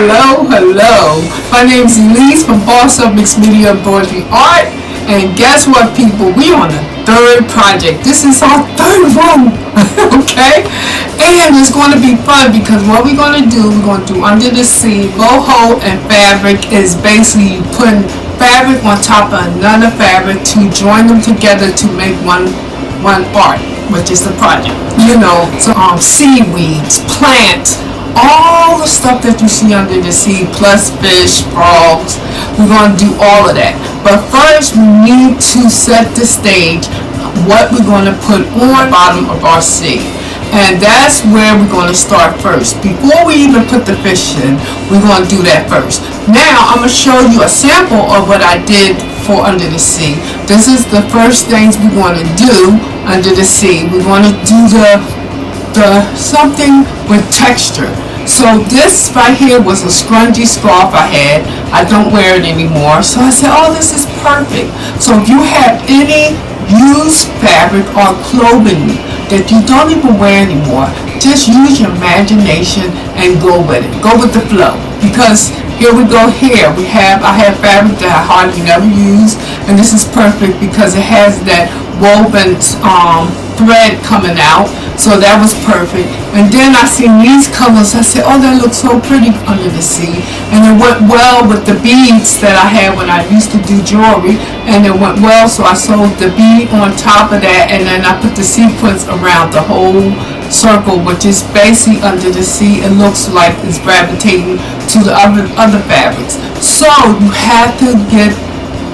Hello. My name is Elise from Bossupmixmedia Embroidery Art. And guess what, people? We on the third project. This is our third one. Okay? And it's going to be fun because what we're going to do under the sea. Boho and fabric is basically putting fabric on top of another fabric to join them together to make one art, which is the project. So seaweeds, plants, all the stuff that you see under the sea, plus fish, frogs. We're going to do all of that. But first, we need to set the stage, what we're going to put on the bottom of our sea. And that's where we're going to start first. Before we even put the fish in, we're going to do that first. Now, I'm going to show you a sample of what I did for under the sea. This is the first things we're going to do under the sea. We're going to do the something with texture. So this right here was a scrunchie scarf I had. I don't wear it anymore. So I said, oh, this is perfect. So if you have any used fabric or clothing that you don't even wear anymore, just use your imagination and go with it. Go with the flow. Because here we go here. I have fabric that I hardly never use. And this is perfect because it has that woven thread coming out. So that was perfect. And then I seen these colors. I said, oh, that looks so pretty under the sea. And it went well with the beads that I had when I used to do jewelry. And it went well, so I sewed the bead on top of that. And then I put the sequins around the whole circle, which is basically under the sea. It looks like it's gravitating to the other fabrics. So you have to get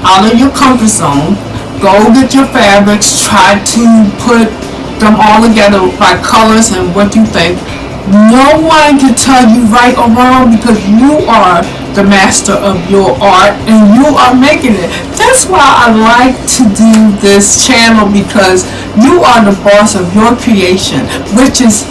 out of your comfort zone. Go get your fabrics. Try to put them all together by colors and what you think. No one can tell you right or wrong because you are the master of your art and you are making it. That's why I like to do this channel, because you are the boss of your creation, which is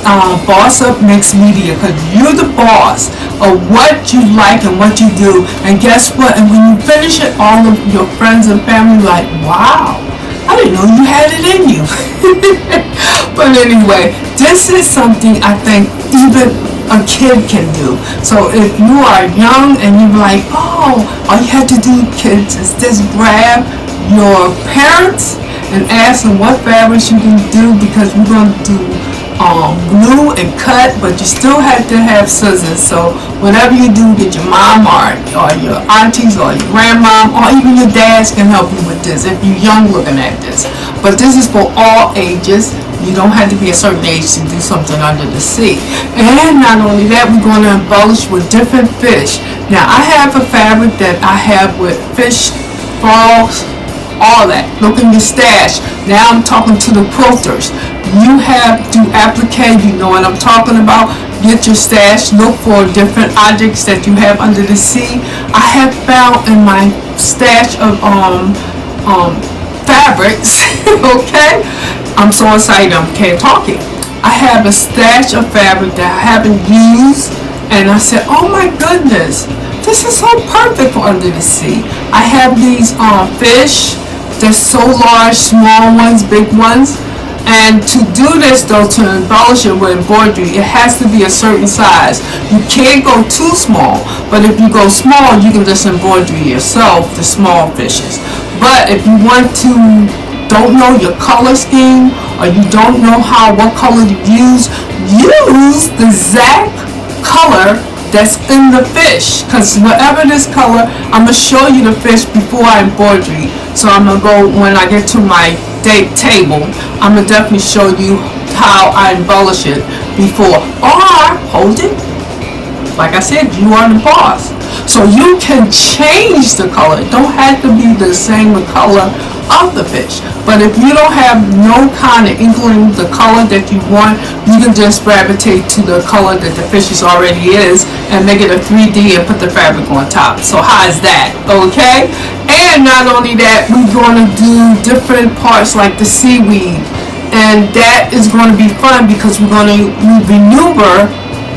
Bossupmixmedia, because you're the boss of what you like and what you do. And guess what? And when you finish it, all of your friends and family are like, wow, I didn't know you had it in you. But anyway, this is something I think even a kid can do. So if you are young and you're like, oh, all you have to do, kids, is just grab your parents and ask them what fabrics you can do, because we're going to do glue and cut, but you still have to have scissors. So whatever you do, get your mom or your aunties or your grandmom or even your dads can help you with this if you're young looking at this. But this is for all ages. You don't have to be a certain age to do something under the sea. And not only that, we're going to embellish with different fish. Now I have a fabric that I have with fish, frogs, all that. Look in your stash. Now I'm talking to the quilters. You have to applique, you know what I'm talking about. Get your stash, look for different objects that you have under the sea. I have found in my stash of fabrics, okay? I'm so excited, I can't talk it. I have a stash of fabric that I haven't used, and I said, oh my goodness, this is so perfect for under the sea. I have these fish. They're so large, small ones, big ones. And to do this though, to embellish it with embroidery, it has to be a certain size. You can't go too small, but if you go small, you can just embroidery yourself the small fishes. But if you don't know your color scheme, or you don't know what color to use the exact color that's in the fish, because whatever this color, I'm going to show you the fish before I embroidery. So I'm going to go, when I get to my table, I'm going to definitely show you how I embellish it before. Or, hold it, like I said, you are the boss. So you can change the color. It don't have to be the same color of the fish. But if you don't have no kind of inkling the color that you want, you can just gravitate to the color that the fish already is and make it a 3D and put the fabric on top. So how is that? Okay? And not only that, we're going to do different parts like the seaweed. And that is going to be fun because we're going to maneuver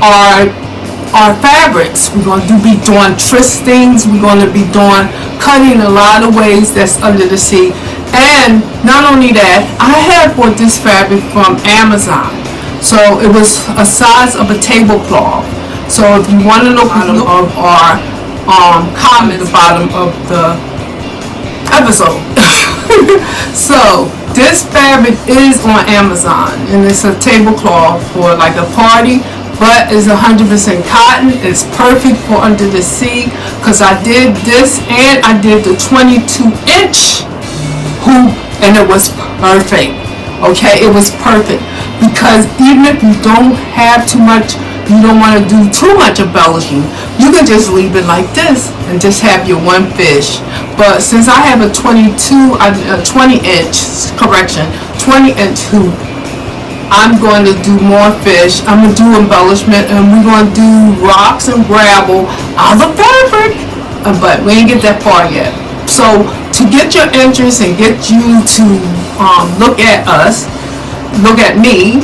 our fabrics. We're going to be doing twistings. We're going to be doing cutting a lot of ways that's under the sea. And not only that, I had bought this fabric from Amazon. So it was a size of a tablecloth. So if you want to look at the bottom of our comment, the bottom of the episode. So this fabric is on Amazon, and it's a tablecloth for like a party, but it's 100% cotton. It's perfect for under the sea, because I did this and I did the 22-inch hoop, and it was perfect. Okay, it was perfect, because even if you don't have too much, you don't want to do too much embellishing, you can just leave it like this and just have your one fish. But since I have a 20-inch hoop, I'm going to do more fish. I'm going to do embellishment, and we're going to do rocks and gravel out of the fabric, but we ain't get that far yet. So to get your interest and get you to look at us, look at me,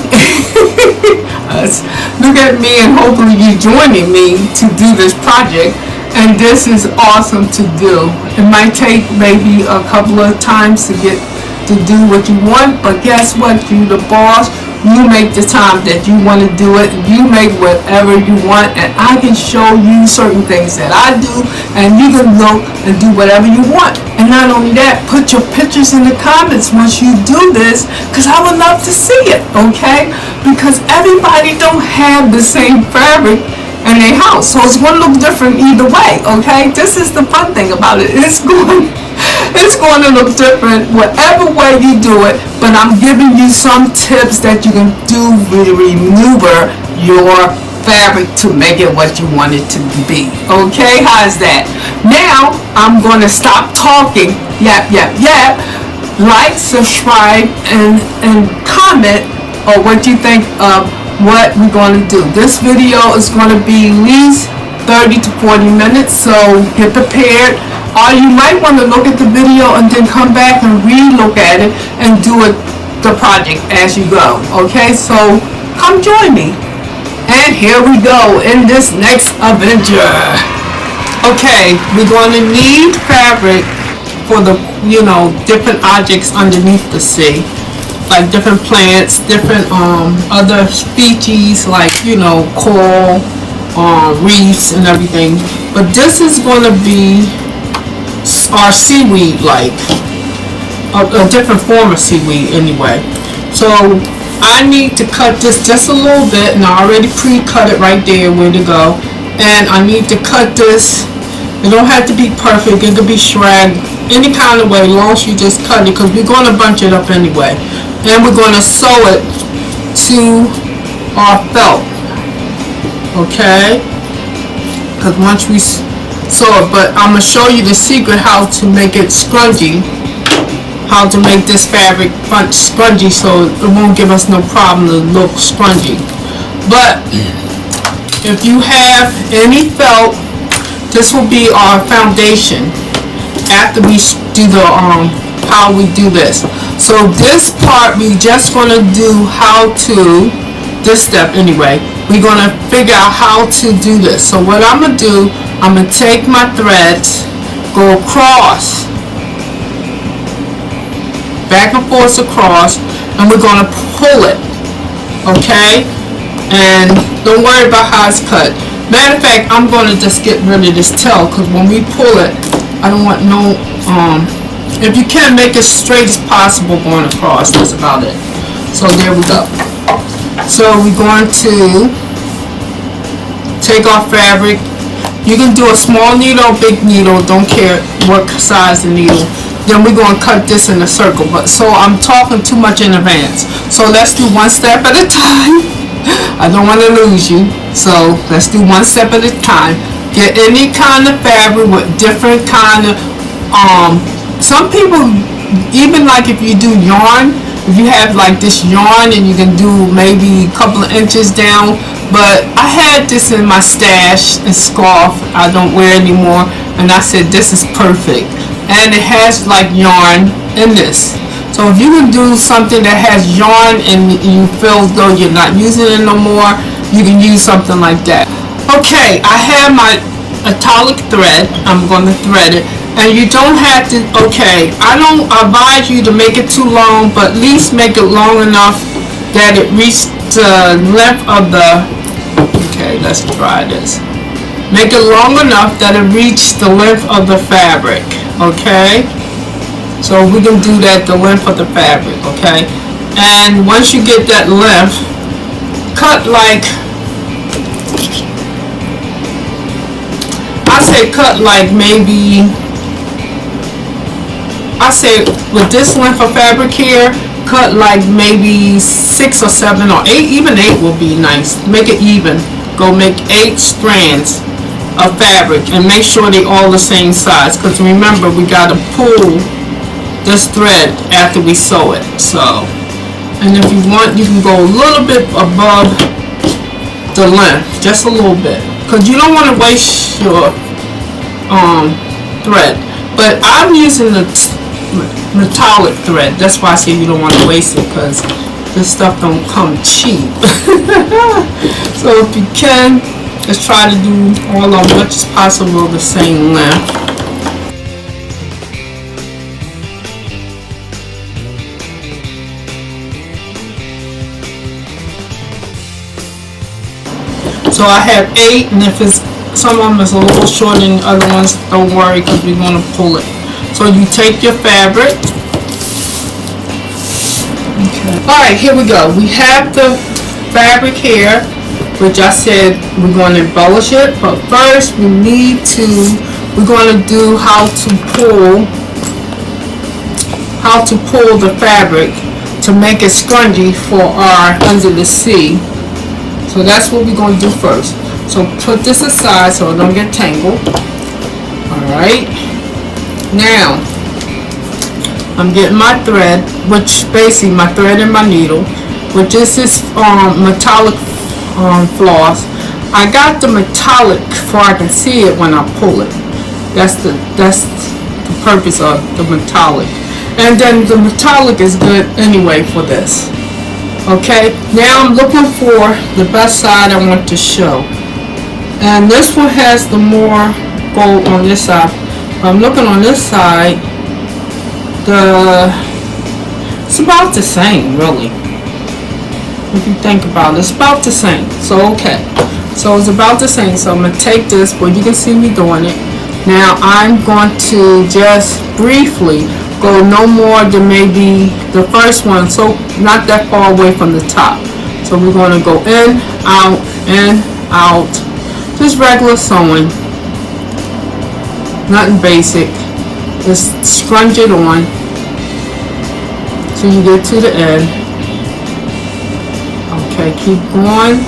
look at me, and hopefully you joining me to do this project. And this is awesome to do. It might take maybe a couple of times to get to do what you want, but guess what? You the boss. You make the time that you want to do it. You make whatever you want, and I can show you certain things that I do, and you can look and do whatever you want. And not only that, put your pictures in the comments once you do this, because I would love to see it, okay? Because everybody don't have the same fabric in their house, so it's going to look different either way, okay? This is the fun thing about it. It's going to look different whatever way you do it, but I'm giving you some tips that you can do to maneuver your fabric to make it what you want it to be. Okay, how's that? Now I'm going to stop talking. Yap, yap, yap. Like, subscribe, and comment on what you think of what we're going to do. This video is going to be at least 30 to 40 minutes, so get prepared. Or you might want to look at the video and then come back and re-look at it and do the project as you go. Okay, so come join me. And here we go in this next adventure. Okay, we're going to need fabric for the, different objects underneath the sea. Like different plants, different other species, like, coral, reefs and everything. But this is going to be our seaweed, like a different form of seaweed anyway. So I need to cut this just a little bit, and I already pre-cut it right there where to go. And I need to cut this. It don't have to be perfect, it could be shred any kind of way, as long as you just cut it, because we're going to bunch it up anyway. And we're going to sew it to our felt, okay? Because once we sew it, but I'm going to show you the secret how to make it scrungy, how to make this fabric scrungy so it won't give us no problem to look scrungy. But if you have any felt, this will be our foundation after we do the how we do this. So this part we just going to do how to, this step anyway, we're going to figure out how to do this. So what I'm going to do, I'm going to take my threads, go across, back and forth across, and we're going to pull it, okay? And don't worry about how it's cut. Matter of fact, I'm going to just get rid of this tail, because when we pull it, I don't want no, if you can, make it straight as possible going across. That's about it. So there we go. So we're going to take our fabric. You can do a small needle, big needle, don't care what size the needle. Then we're going to cut this in a circle. But so I'm talking too much in advance. So let's do one step at a time. I don't want to lose you. So let's do one step at a time. Get any kind of fabric with different kind of some people, even like if you do yarn, if you have like this yarn and you can do maybe a couple of inches down, but I had this in my stash and scarf I don't wear anymore, and I said this is perfect, and it has like yarn in this. So if you can do something that has yarn and you feel as though you're not using it no more, you can use something like that. Okay, I have my italic thread. I'm going to thread it. And you don't have to, okay, I don't advise you to make it too long, but at least make it long enough that it reaches the length of the, okay, Okay, let's try this. Make it long enough that it reaches the length of the fabric. Okay, so we can do that, the length of the fabric. Okay, and once you get that length, cut like, I say cut like maybe, I say with this length of fabric here, cut like maybe 6 or 7 or 8, even 8 will be nice. Make it even. Go make 8 strands of fabric and make sure they all the same size, because remember we got to pull this thread after we sew it. So, and if you want, you can go a little bit above the length, just a little bit, because you don't want to waste your thread. But I'm using the metallic thread, that's why I say you don't want to waste it, because this stuff don't come cheap. So if you can, just try to do all as much as possible the same length. So I have 8, and if it's some of them is a little shorter than the other ones, don't worry, because we're going to pull it. So you take your fabric. Okay. Alright, here we go. We have the fabric here, which I said we're going to embellish it. But first we're going to do how to pull the fabric to make it scrungy for our under the sea. So that's what we're going to do first. So put this aside so it don't get tangled. Alright. Now, I'm getting my thread, which basically my thread and my needle, which is this metallic floss. I got the metallic so I can see it when I pull it. That's the purpose of the metallic. And then the metallic is good anyway for this. Okay, now I'm looking for the best side I want to show. And this one has the more gold on this side. I'm looking on this side, it's about the same, really. If you think about it, it's about the same. So okay, so it's about the same. So I'm going to take this, but you can see me doing it. Now I'm going to just briefly go no more than maybe the first one, so not that far away from the top. So we're going to go in, out, just regular sewing. Nothing basic. Just scrunch it on till you get to the end. Okay, keep going.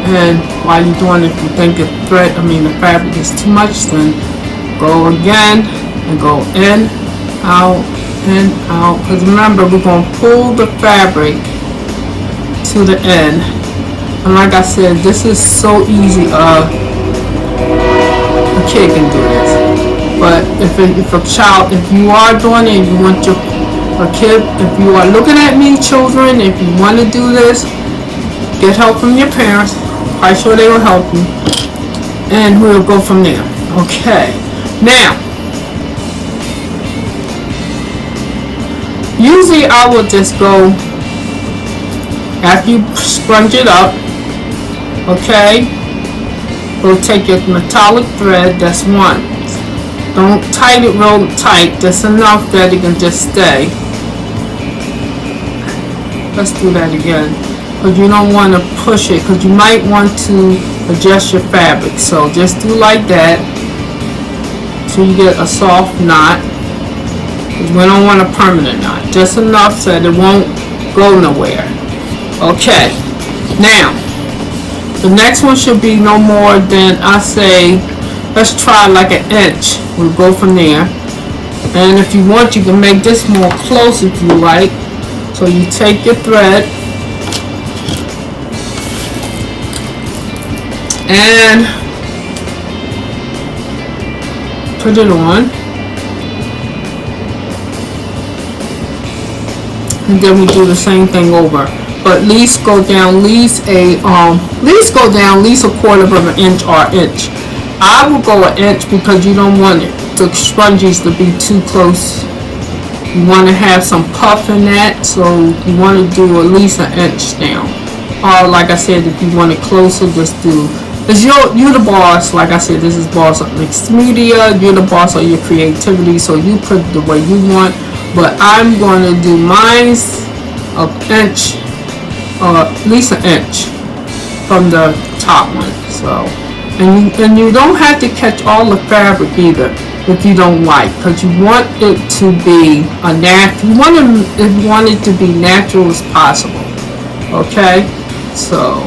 And while you're doing it, if you think the fabric is too much, then go again and go in, out. Because remember, we're going to pull the fabric to the end. And like I said, this is so easy. A kid can do this, but if a child, if you are doing it and you want a kid, if you are looking at me, children, if you want to do this, get help from your parents. I'm sure they will help you, and we'll go from there. Okay, now usually I will just go after you scrunch it up. Okay, we'll take your metallic thread, that's one. Don't tighten it real tight, just enough that it can just stay. Let's do that again, because you don't want to push it, because you might want to adjust your fabric. So just do like that, so you get a soft knot. We don't want a permanent knot, just enough so that it won't go nowhere. Okay, now the next one should be no more than, I say, let's try like an inch. We'll go from there. And if you want, you can make this more close if you like. So you take your thread and put it on. And then we do the same thing over. But at least go down, at least a quarter of an inch or an inch. I will go an inch because you don't want the scrunchies to be too close. You want to have some puff in that, so you want to do at least an inch down. or like I said, if you want it closer, just do. It's you're the boss. Like I said, this is Bossupmixmedia. You're the boss of your creativity, so you put it the way you want. But I'm going to do mine's an inch, or at least an inch from the top one. So, and you don't have to catch all the fabric either if you don't like, because you want it to be a natural. You want it to be natural as possible. Okay, so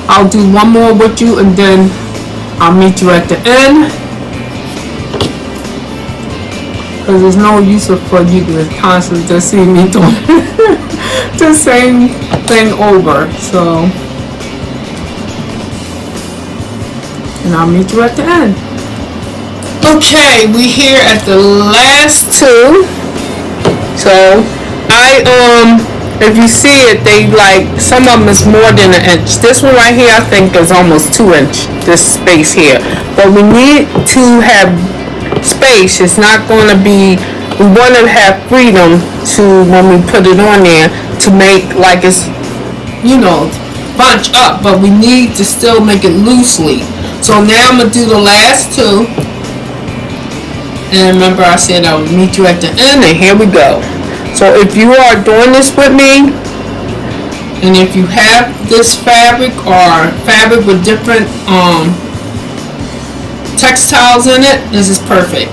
I'll do one more with you, and then I'll meet you at the end, because there's no use for you to constantly just see me doing the same thing over. So, and I'll meet you at the end. Okay, we here at the last two. So if you see it, they like, some of them is more than an inch. This one right here, I think, is almost 2 inch, this space here. But we need to have space. It's not going to be, we want to have freedom to, when we put it on there, to make like it's, bunch up, but we need to still make it loosely. So now I'm going to do the last two. And remember, I said I would meet you at the end, and here we go. So if you are doing this with me, and if you have this fabric or fabric with different textiles in it, this is perfect.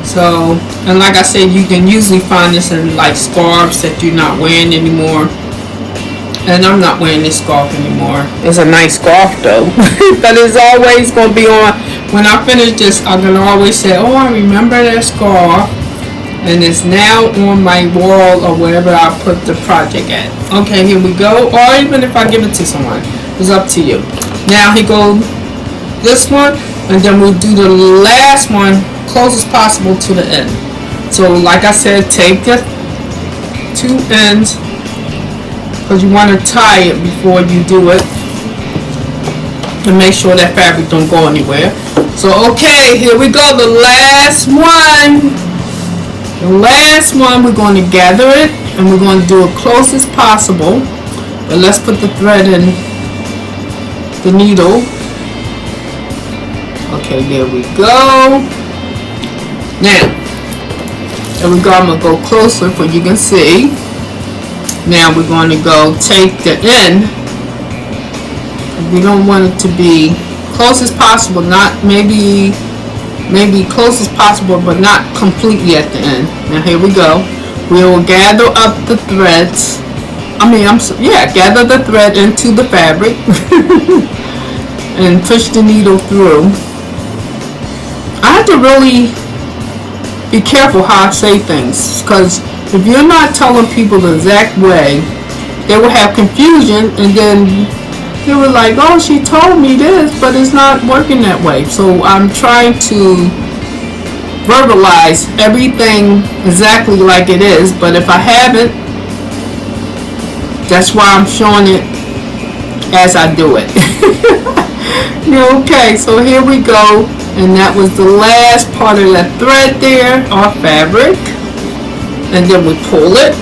So, and like I said, you can usually find this in like scarves that you're not wearing anymore. And I'm not wearing this scarf anymore. It's a nice scarf though. But it's always going to be on. When I finish this, I'm going to always say, oh, I remember that scarf. And it's now on my wall or wherever I put the project at. Okay, here we go. Or even if I give it to someone, it's up to you. Now here goes this one, and then we'll do the last one close as possible to the end. So like I said, take the two ends, because you want to tie it before you do it, and make sure that fabric don't go anywhere. So okay, here we go, the last one. The last one, we're going to gather it, and we're going to do it close as possible. But let's put the thread in the needle. Okay, there we go. Now, there we go. I'm going to go closer so you can see. Now we're going to go take the end. We don't want it to be close as possible, not maybe close as possible, but not completely at the end. Now here we go. We will gather up the threads. Gather the thread into the fabric and push the needle through. I have to really be careful how I say things, because if you're not telling people the exact way, they will have confusion, and then they were like, oh, she told me this, but it's not working that way. So I'm trying to verbalize everything exactly like it is, but if I haven't, that's why I'm showing it as I do it. Okay, so here we go, and that was the last part of that thread there, our fabric, and then we pull it.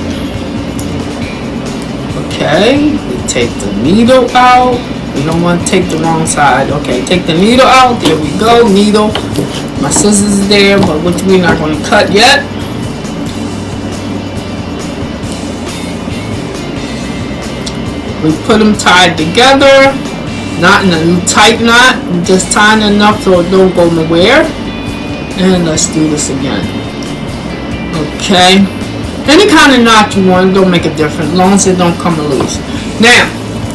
Okay, we take the needle out. We don't want to take the wrong side. Okay, take the needle out. There we go, needle. My scissors is there, but which we're not going to cut yet. We put them tied together, not in a tight knot, just tying enough so it don't go nowhere. And let's do this again. Okay. Any kind of knot you want, don't make a difference, as long as it don't come loose. Now,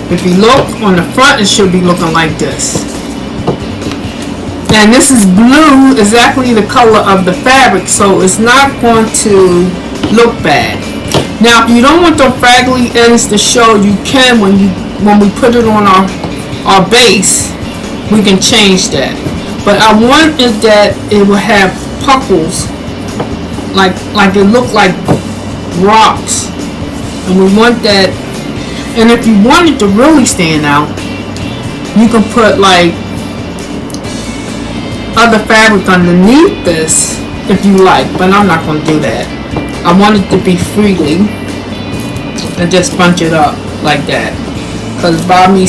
if you look on the front, it should be looking like this. And this is blue, exactly the color of the fabric, so it's not going to look bad. Now, if you don't want the fraggly ends to show, you can when we put it on our base, we can change that. But I wanted that it will have puckles, like it looked like rocks, and we want that. And if you want it to really stand out, you can put like other fabric underneath this if you like, but I'm not going to do that. I want it to be freely and just bunch it up like that. because by me,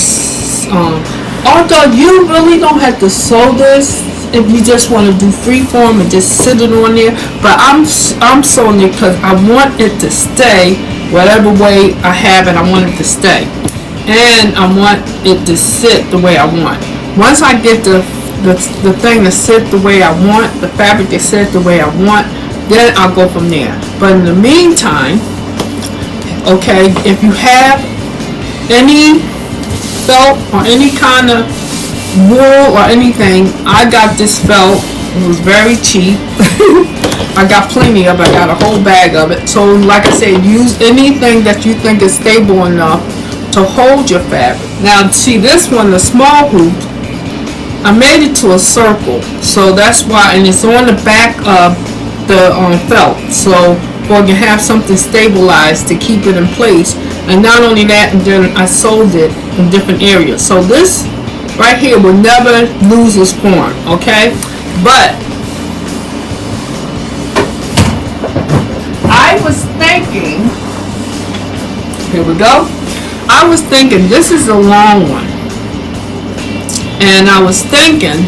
although you really don't have to sew this if you just want to do freeform and just sit it on there, but I'm sewing it because I want it to stay whatever way I have it. I want it to stay, and I want it to sit the way I want. Once I get the thing to sit the way I want, the fabric to sit the way I want, then I'll go from there. But in the meantime, okay, if you have any felt or any kind of wool or anything, I got this felt. It was very cheap. I got plenty of it. I got a whole bag of it. So like I said, use anything that you think is stable enough to hold your fabric. Now see this one, the small hoop, I made it to a circle, so that's why, and it's on the back of the felt, so or you have something stabilized to keep it in place. And not only that, and then I sewed it in different areas, so this right here will never lose its form, okay? But I was thinking, here we go, I was thinking this is a long one, and I was thinking,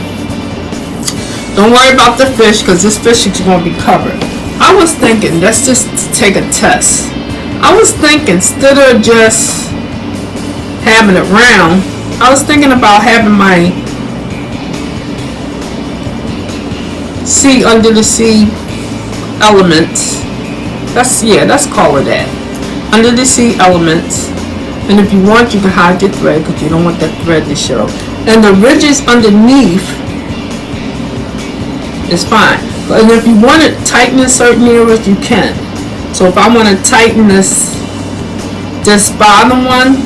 don't worry about the fish because this fish is going to be covered. I was thinking, let's just take a test. I was thinking, instead of just having it round, I was thinking about having my sea, under the sea elements. Let's call it that. Under the sea elements. And if you want, you can hide your thread because you don't want that thread to show. And the ridges underneath is fine. And if you want to tighten in certain areas, you can. So if I want to tighten this bottom one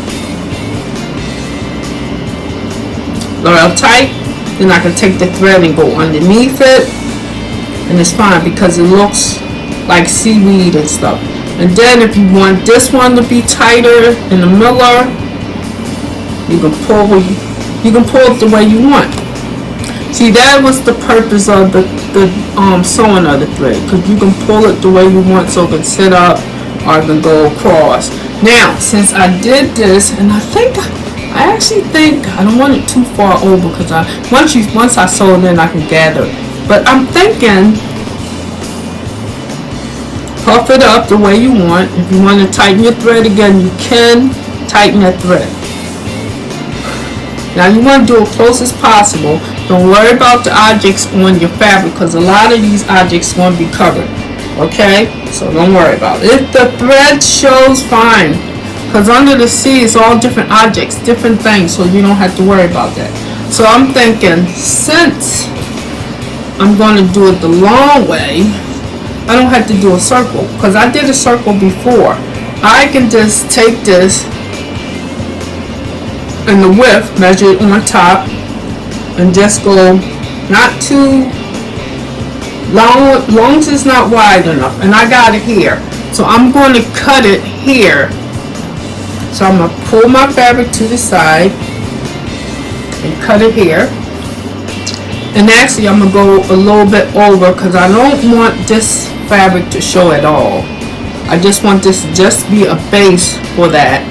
real tight, then I can take the thread and go underneath it, and it's fine because it looks like seaweed and stuff. And then if you want this one to be tighter in the middle, you can pull it the way you want. See, that was the purpose of the sewing of the thread, because you can pull it the way you want, so it can sit up or it can go across. Now, since I did this, and I actually think I don't want it too far over, because once I sew it in, I can gather it. But I'm thinking, puff it up the way you want. If you want to tighten your thread again, you can tighten that thread. Now you want to do it close as possible. Don't worry about the objects on your fabric, because a lot of these objects are going to be covered. Okay? So don't worry about it. If the thread shows, fine. Because under the sea, it's all different objects, different things, so you don't have to worry about that. So I'm thinking, since I'm going to do it the long way, I don't have to do a circle, because I did a circle before. I can just take this and the width, measure it on top, and just go not too long as it's not wide enough. And I got it here, so I'm going to cut it here. So I'm going to pull my fabric to the side and cut it here. And actually I'm going to go a little bit over, because I don't want this fabric to show at all. I just want this to just be a base for that,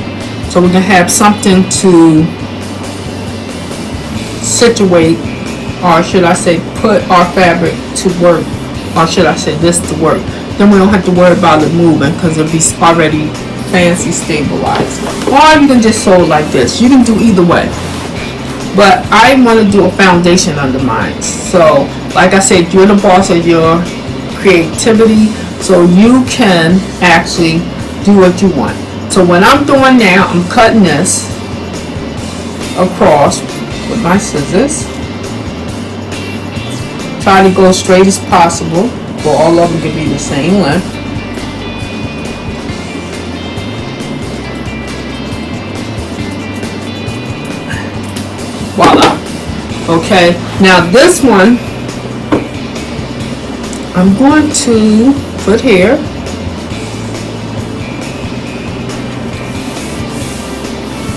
so we can have something to situate, or should I say put our fabric to work, or should I say this to work. Then we don't have to worry about it moving, because it'll be already fancy stabilized. Or you can just sew like this. You can do either way, but I want to do a foundation under mine. So like I said, you're the boss of your creativity, so you can actually do what you want. So what I'm doing now, I'm cutting this across with my scissors. Try to go as straight as possible, for all of them to be the same length. Voila. Okay, now this one I'm going to put here.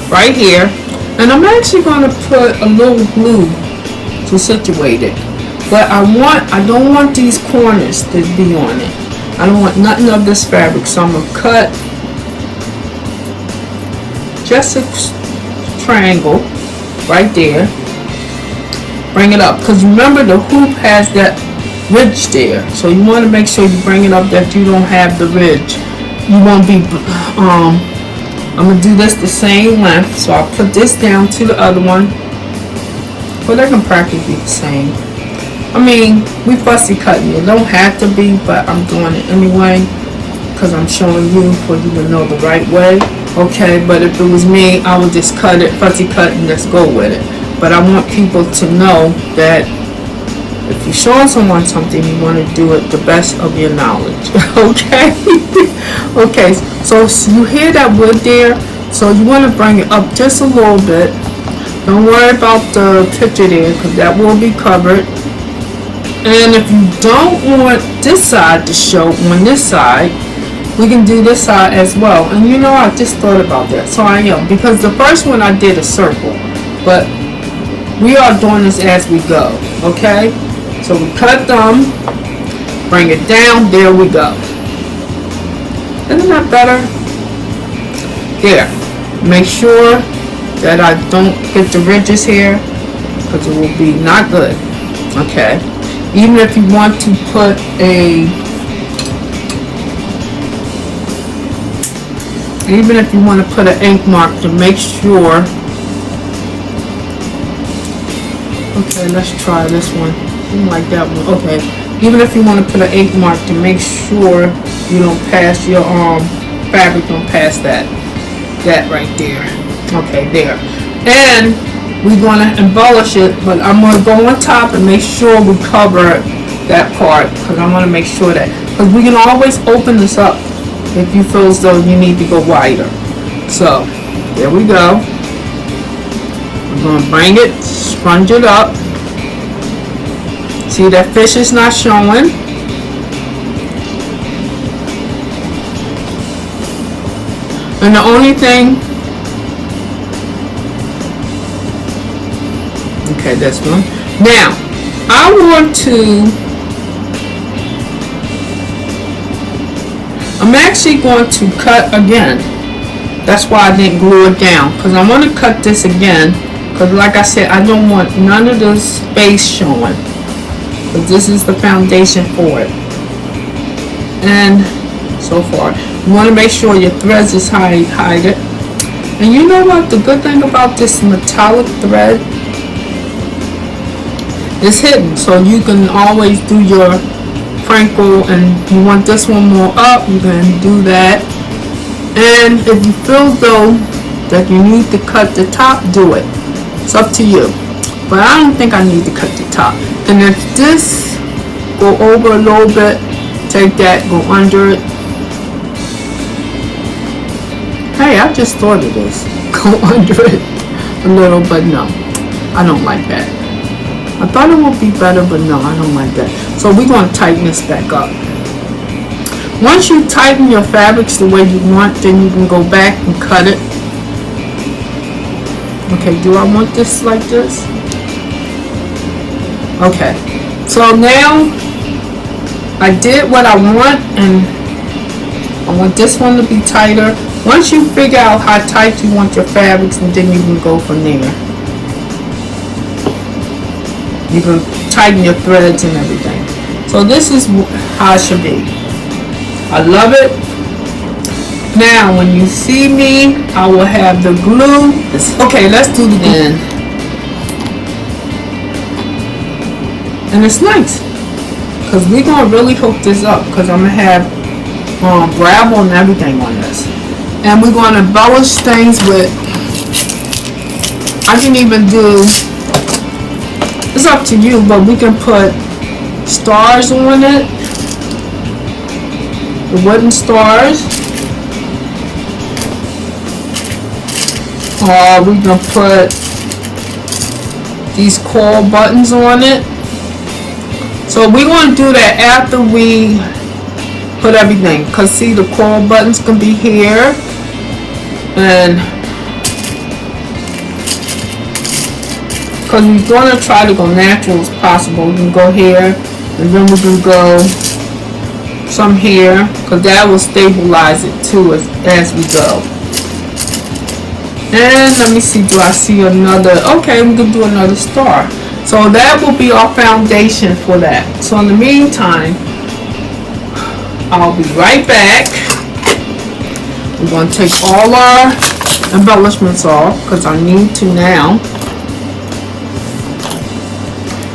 Right here. And I'm actually going to put a little glue to situate it. But I don't want these corners to be on it. I don't want nothing of this fabric, so I'm going to cut just a triangle right there. Bring it up, because remember the hoop has that ridge there, so you want to make sure you bring it up that you don't have the ridge. You won't be I'm gonna do this the same length, so I'll put this down to the other one, but they can practically be the same. I mean, we fussy cutting, it don't have to be, but I'm doing it anyway because I'm showing you for you to know the right way. Okay, but if it was me, I would just cut it, fussy cut, and let's go with it. But I want people to know that if you're showing someone something, you want to do it the best of your knowledge. Okay? Okay, so you hear that wood there? So you want to bring it up just a little bit. Don't worry about the picture there, because that will be covered. And if you don't want this side to show on this side, we can do this side as well. And you know, I just thought about that, so I am, because the first one I did a circle, but we are doing this as we go. Okay, so we cut them, bring it down, there we go. Isn't that better? There, make sure that I don't hit the ridges here, because it will be not good. Okay, even if you want to put a an ink mark to make sure. Okay, let's try this one. I like that one. Okay, even if you want to put an ink mark to make sure you don't pass your fabric, don't pass that right there. Okay, there. And we're going to embellish it, but I'm going to go on top and make sure we cover that part, because I want to make sure that, because we can always open this up if you feel as though you need to go wider. So there we go. I'm going to bring it, sponge it up. See, that fish is not showing. And the only thing, okay, this one. Now, I want to, I'm actually going to cut again. That's why I didn't glue it down, because I want to cut this again, because like I said, I don't want none of the space showing, because this is the foundation for it. And so far, you want to make sure your threads is hide it. And you know what, the good thing about this metallic thread, it's hidden, so you can always do your crinkle, and you want this one more up, you can do that. And if you feel though that you need to cut the top, do it. It's up to you, but I don't think I need to cut the top. And if this go over a little bit, take that, go under it. Hey, I just thought of this. Go under it a little, but no, I don't like that. I thought it would be better, but no, I don't like that. So we're going to tighten this back up. Once you tighten your fabrics the way you want, then you can go back and cut it. Okay, do I want this like this? Okay, so now I did what I want, and I want this one to be tighter. Once you figure out how tight you want your fabrics, and then you can go from there. You can tighten your threads and everything. So this is how it should be. I love it. Now when you see me, I will have the glue. Okay, let's do the end. And it's nice, because we're going to really hook this up, because I'm going to have gravel and everything on this. And we're going to embellish things with, I can even do, it's up to you, but we can put stars on it, the wooden stars, or we can put these coral buttons on it. So we're going to do that after we put everything, because see, the coral buttons can be here, and because we're going to try to go natural as possible. We can go here, and then we can go some here, because that will stabilize it too as we go. And let me see, do I see another? Okay, we can do another star. So that will be our foundation for that. So in the meantime, I'll be right back. We're going to take all our embellishments off because I need to now.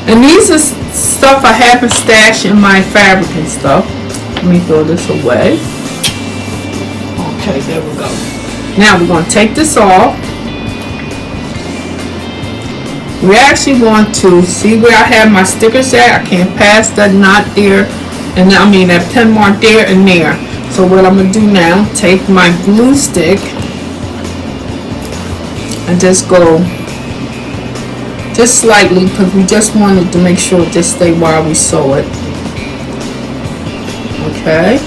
And these are stuff I haven't stashed in my fabric and stuff. Let me throw this away. Okay, there we go. Now we're going to take this off. We actually want to see where I have my stickers at. I can't pass that knot there, and I mean that pin mark there and there. So what I'm going to do now, take my glue stick and just go just slightly, because we just wanted to make sure it just stay while we sew it. Okay.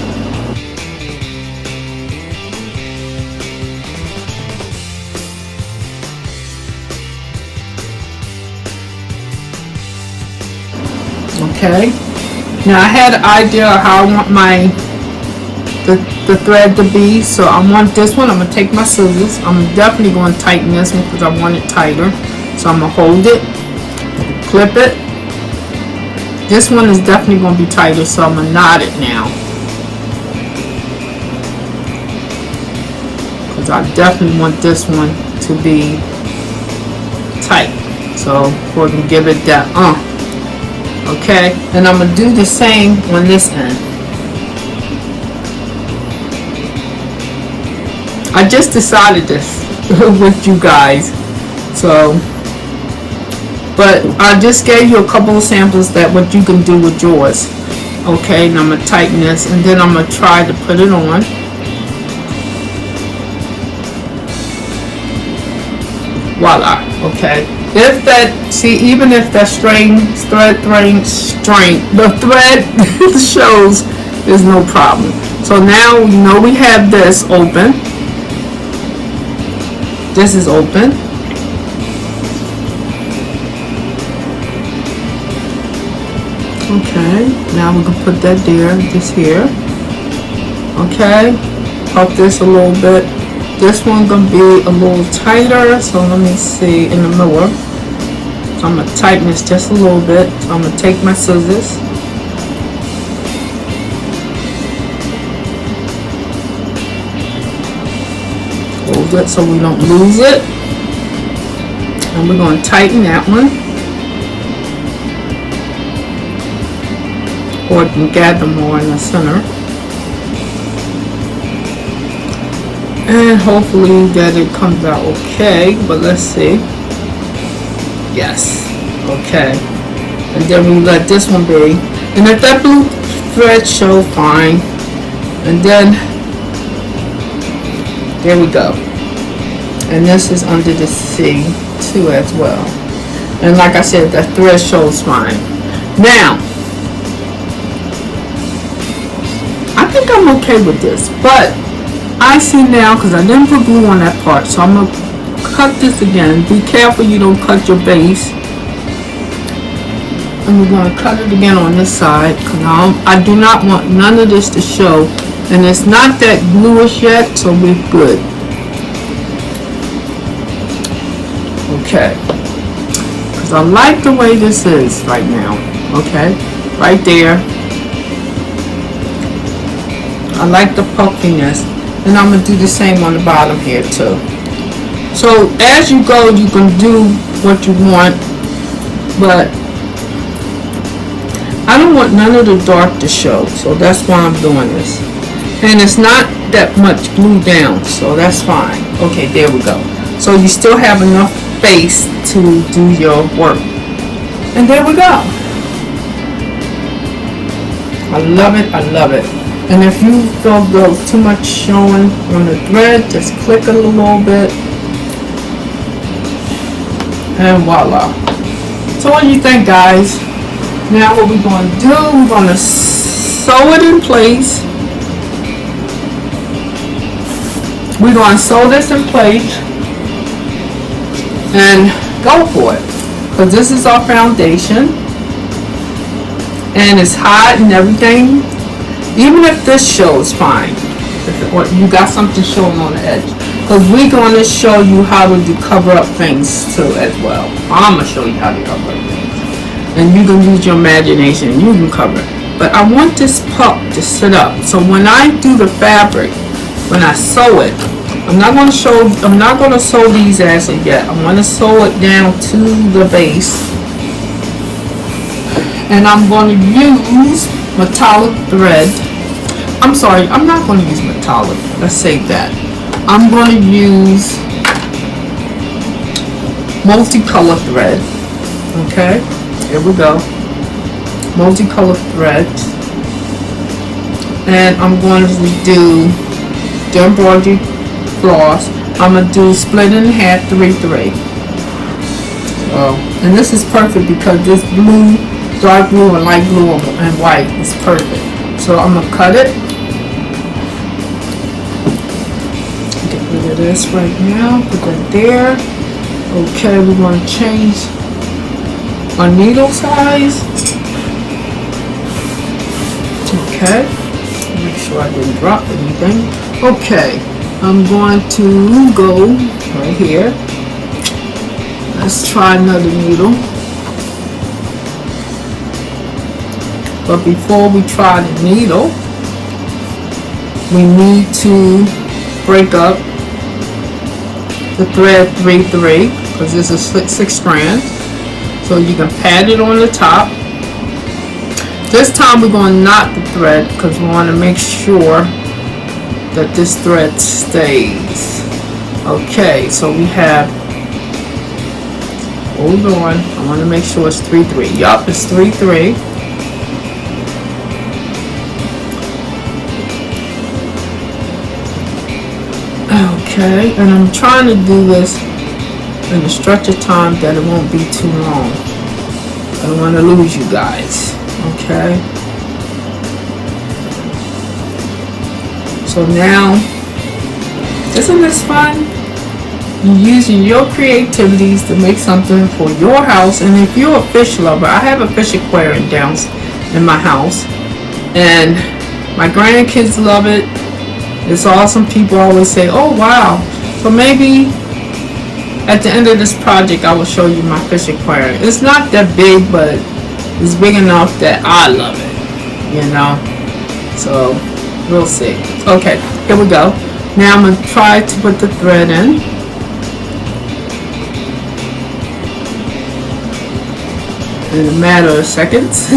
Okay. Now I had an idea of how I want my the thread to be, so I want this one. I'm gonna take my scissors. I'm definitely going to tighten this one because I want it tighter. So I'm gonna hold it, clip it. This one is definitely going to be tighter, so I'm gonna knot it now because I definitely want this one to be tight. So we're gonna give it that okay, and I'm gonna do the same on this end. I just decided this with you guys, so but I just gave you a couple of samples that what you can do with yours. Okay, and I'm gonna tighten this, and then I'm gonna try to put it on. Voila. Okay, if that, see, even if that the thread shows, there's no problem. So now you know we have this open. This is open. Okay, now we can put that there, this here. Okay, up this a little bit. This one gonna be a little tighter, so let me see in the middle. So I'm gonna tighten this just a little bit. So I'm gonna take my scissors. Hold it so we don't lose it. And we're gonna tighten that one. Or it can gather more in the center. And hopefully that it comes out okay, but let's see. Yes, okay. And then we let this one be. And if that blue thread show, fine. And then, there we go. And this is under the C too as well. And like I said, that thread shows fine. Now, I think I'm okay with this, but I see now, because I didn't put glue on that part, so I'm going to cut this again. Be careful you don't cut your base. And we're going to cut it again on this side, because I do not want none of this to show. And it's not that bluish yet, so we're good. Okay. Because I like the way this is right now. Okay. Right there. I like the puffiness. And I'm going to do the same on the bottom here too. So as you go, you can do what you want, but I don't want none of the dark to show, so that's why I'm doing this. And it's not that much glue down, so that's fine. Okay, there we go. So you still have enough space to do your work. And there we go. I love it, I love it. And if you feel there's too much showing on the thread, just click it a little bit. And voila. So what do you think, guys? Now what we're going to do, we're going to sew it in place. We're going to sew this in place and go for it. Because this is our foundation. And it's hot and everything. Even if this shows fine, if you got something showing on the edge. because we're going to show you how to cover up things too as well. I'm going to show you how to cover up things. And you can use your imagination and you can cover it. But I want this pup to sit up. So when I do the fabric, when I sew it, I'm not going to sew these as of yet. I'm going to sew it down to the base. And I'm going to use metallic thread. I'm sorry, I'm not going to use metallic. Let's save that. I'm going to use multicolor thread. Okay, here we go. Multicolor thread. And I'm going to do the embroidery floss. I'm going to do split in half 3-3. And this is perfect because this blue, dark blue and light blue and white is perfect. So I'm going to cut it. Get rid of this right now. Put that there. Okay, we're going to change our needle size. Okay. Make sure I didn't drop anything. Okay. I'm going to go right here. Let's try another needle. But before we try the needle, we need to break up the thread 3-3 because this is 6 strands. So you can pat it on the top. This time we're going to knot the thread because we want to make sure that this thread stays. Okay, so we have, hold on, I want to make sure it's 3-3. Yup, it's 3-3. Okay, and I'm trying to do this in a stretch of time that it won't be too long. I don't want to lose you guys. Okay. So now, isn't this fun? You're using your creativities to make something for your house. And if you're a fish lover, I have a fish aquarium down in my house, and my grandkids love it. It's awesome. People always say, oh wow. So maybe at the end of this project I will show you my fish aquarium. It's not that big, but it's big enough that I love it, you know. So we'll see. Okay, here we go. Now I'm going to try to put the thread in. In a matter of seconds.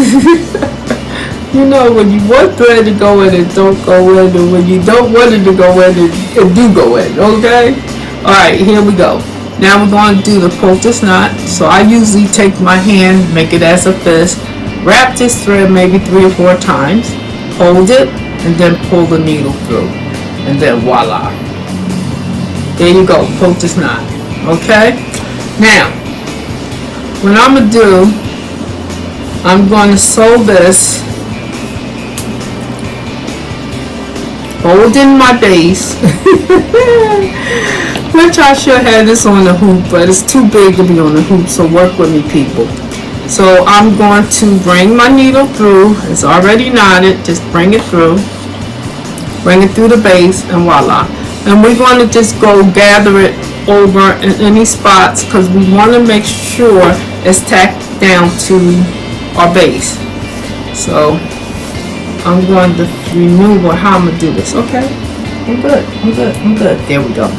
You know, when you want thread to go in, it don't go in, and when you don't want it to go in, it do go in, okay? Alright, here we go. Now we're going to do the poultice knot. So I usually take my hand, make it as a fist, wrap this thread maybe 3 or 4 times, hold it, and then pull the needle through. And then voila. There you go, poultice knot. Okay? Now, what I'm going to do, I'm going to sew this, hold in my base, which I should have this on the hoop, but it's too big to be on the hoop, so work with me, people. So I'm going to bring my needle through. It's already knotted. Just bring it through the base, and voila. And we're going to just go gather it over in any spots because we want to make sure it's tacked down to our base. So I'm going to remove how I'm going to do this. Okay, I'm good. There we go.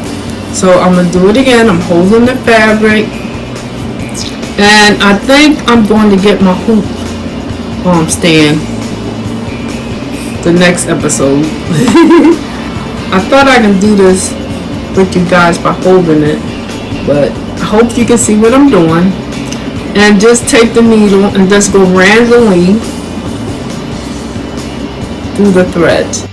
So I'm going to do it again. I'm holding the fabric. And I think I'm going to get my hoop stand the next episode. I thought I can do this with you guys by holding it, but I hope you can see what I'm doing. And just take the needle and just go randomly through the threads.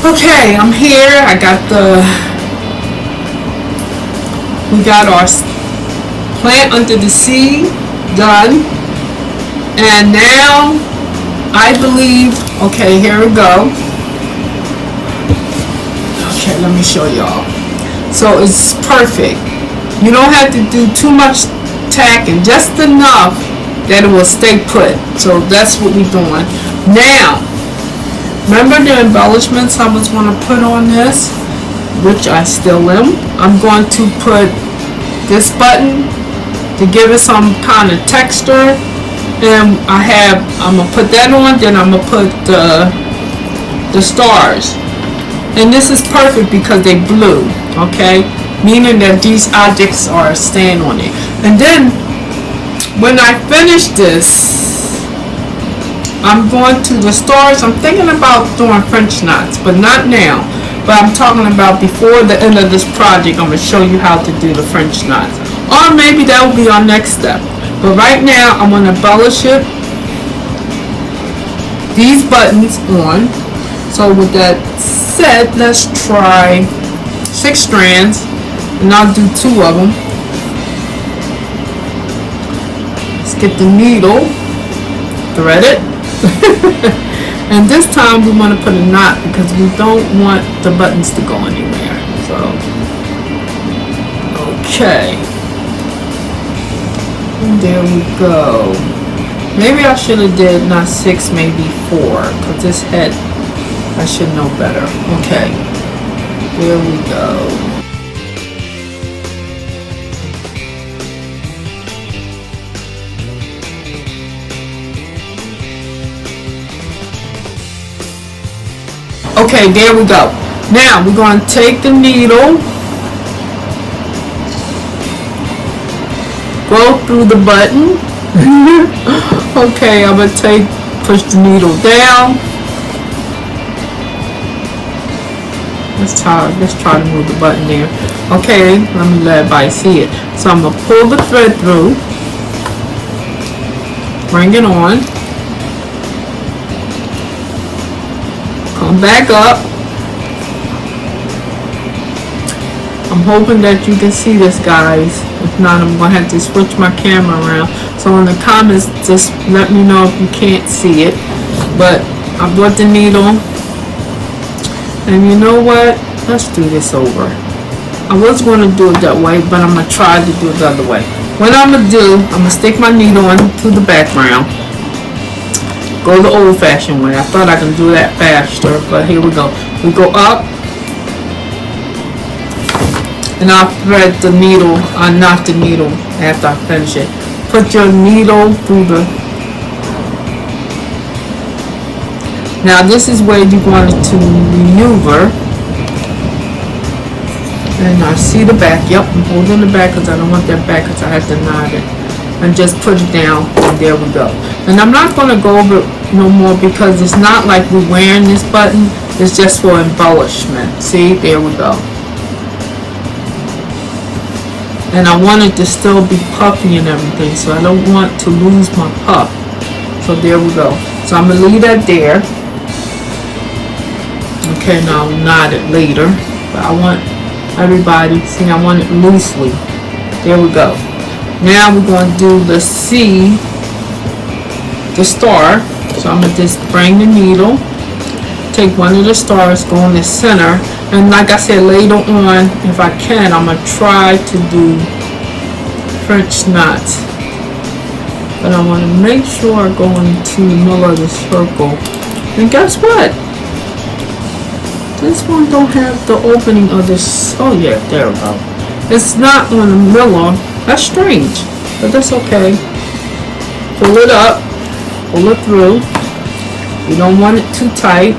Okay, I'm here. We got our plant under the sea done. And now, I believe, okay, here we go. Okay, let me show y'all. So it's perfect. You don't have to do too much tacking, just enough that it will stay put. So that's what we're doing. Now, remember the embellishments I was going to put on this, which I still am. I'm going to put this button to give it some kind of texture, and I'm going to put that on, then I'm going to put the stars. And this is perfect because they blue, okay? Meaning that these objects are staying on it. And then, when I finish this, I'm going to the stars. I'm thinking about doing French knots, but not now. But I'm talking about before the end of this project, I'm going to show you how to do the French knots. Or maybe that will be our next step. But right now, I'm going to embellish it. These buttons on. So with that said, let's try 6 strands. And I'll do 2 of them. Let's get the needle. Thread it. And this time we want to put a knot because we don't want the buttons to go anywhere. So, okay. And there we go. Maybe I should have did not 6, maybe 4, because this head, I should know better. Okay. There we go. Okay, there we go. Now we're going to take the needle, go through the button. Okay, I'm going to push the needle down. Let's try to move the button there. Okay, let me let everybody see it. So I'm going to pull the thread through, bring it on. Come back up. I'm hoping that you can see this, guys. If not, I'm going to have to switch my camera around. So in the comments, just let me know if you can't see it. But I brought the needle. And you know what? Let's do this over. I was going to do it that way, but I'm going to try to do it the other way. What I'm going to do, I'm going to stick my needle into the background. Go the old-fashioned way. I thought I could do that faster, but here we go. We go up, and I'll thread the needle, not the needle, after I finish it. Put your needle through the... Now this is where you want it to maneuver. And I see the back. Yep, I'm holding the back because I don't want that back because I have to knot it. And just put it down, and there we go. And I'm not going to go over it no more because it's not like we're wearing this button. It's just for embellishment. See, there we go. And I want it to still be puffy and everything, so I don't want to lose my puff. So there we go. So I'm going to leave that there. Okay, now I'll knot it later. But I want everybody, see, I want it loosely. There we go. Now we're going to do the star. So I'm going to just bring the needle, take one of the stars, go in the center, and like I said, later on, if I can, I'm going to try to do French knots. But I want to make sure I go into the middle of the circle. And guess what? This one don't have the opening of this. Oh yeah, there we go. It's not on the middle. That's strange, but that's okay. Pull it up, pull it through. You don't want it too tight.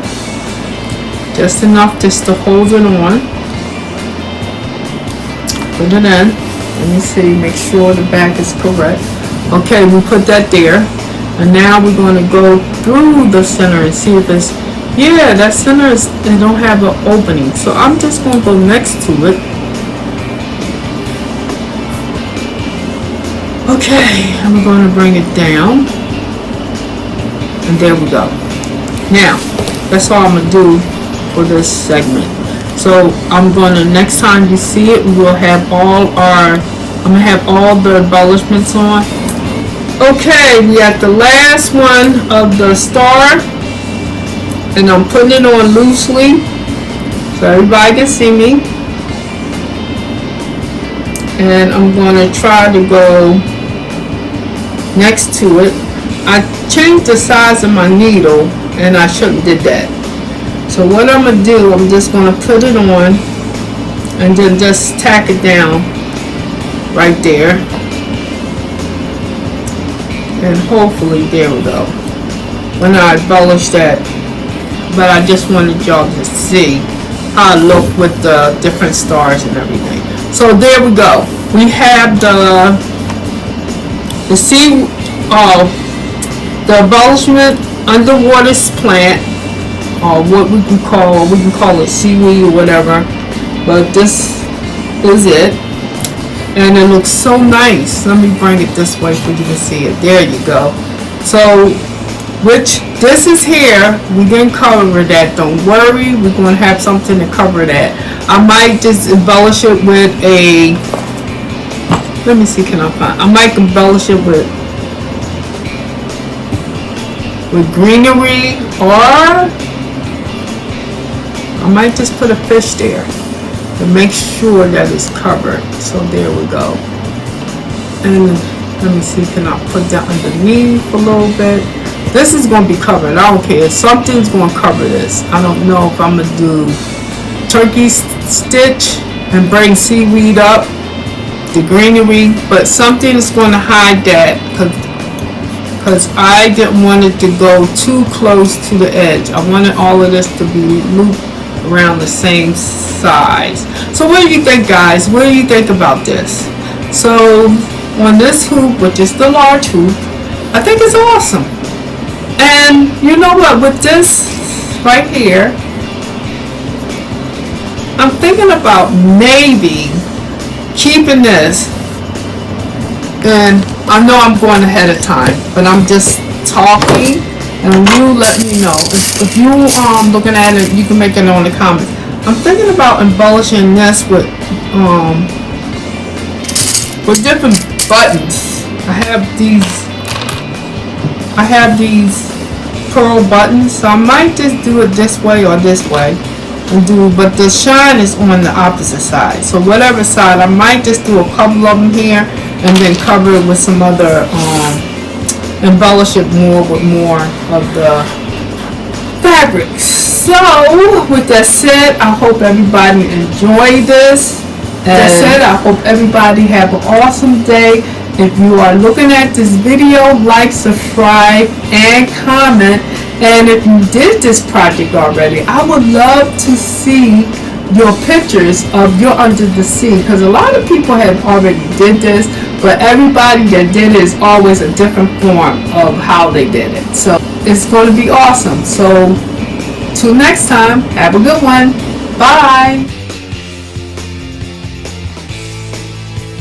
Just enough just to hold it on. Put it in. Let me see, make sure the back is correct. Okay, we put that there. And now we're going to go through the center and see if it's, yeah, that center is, they don't have an opening. So I'm just going to go next to it. Okay, I'm going to bring it down, and there we go. Now, that's all I'm going to do for this segment. So I'm going to, next time you see it, we will have I'm going to have all the embellishments on. Okay, we got the last one of the star, and I'm putting it on loosely so everybody can see me. And I'm going to try to go next to it. I changed the size of my needle, and I shouldn't did that. So what I'm going to do, I'm just going to put it on and then just tack it down right there. And hopefully, there we go. When I embellish that, but I just wanted y'all to see how it looked with the different stars and everything. So there we go. We have the embellishment underwater plant, or what we can call it seaweed or whatever. But this is it. And it looks so nice. Let me bring it this way so you can see it. There you go. So, this is here. We didn't cover that. Don't worry. We're going to have something to cover that. I might just embellish it with a... Let me see, I might embellish it with greenery, or I might just put a fish there to make sure that it's covered. So there we go. And let me see, can I put that underneath a little bit? This is going to be covered. I don't care. Something's going to cover this. I don't know if I'm going to do turkey stitch and bring seaweed up, the greenery, but something is going to hide that because I didn't want it to go too close to the edge. I wanted all of this to be looped around the same size. So what do you think, guys? What do you think about this? So on this hoop, which is the large hoop, I think it's awesome. And you know what, with this right here, I'm thinking about maybe keeping this, and I know I'm going ahead of time, but I'm just talking, and you let me know. If you looking at it, you can make it on the comments. I'm thinking about embellishing this with different buttons. I have these pearl buttons, so I might just do it this way or this way, but the shine is on the opposite side. So whatever side, I might just do a couple of them here and then cover it with some other, embellish it more with more of the fabrics. So with that said, I hope everybody enjoyed this. That said, I hope everybody have an awesome day. If you are looking at this video, like, subscribe, and comment. And if you did this project already, I would love to see your pictures of your under the sea, because a lot of people have already did this, but everybody that did it is always a different form of how they did it. So it's going to be awesome. So till next time, have a good one. Bye.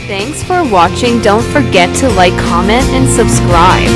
Thanks for watching. Don't forget to like, comment, and subscribe.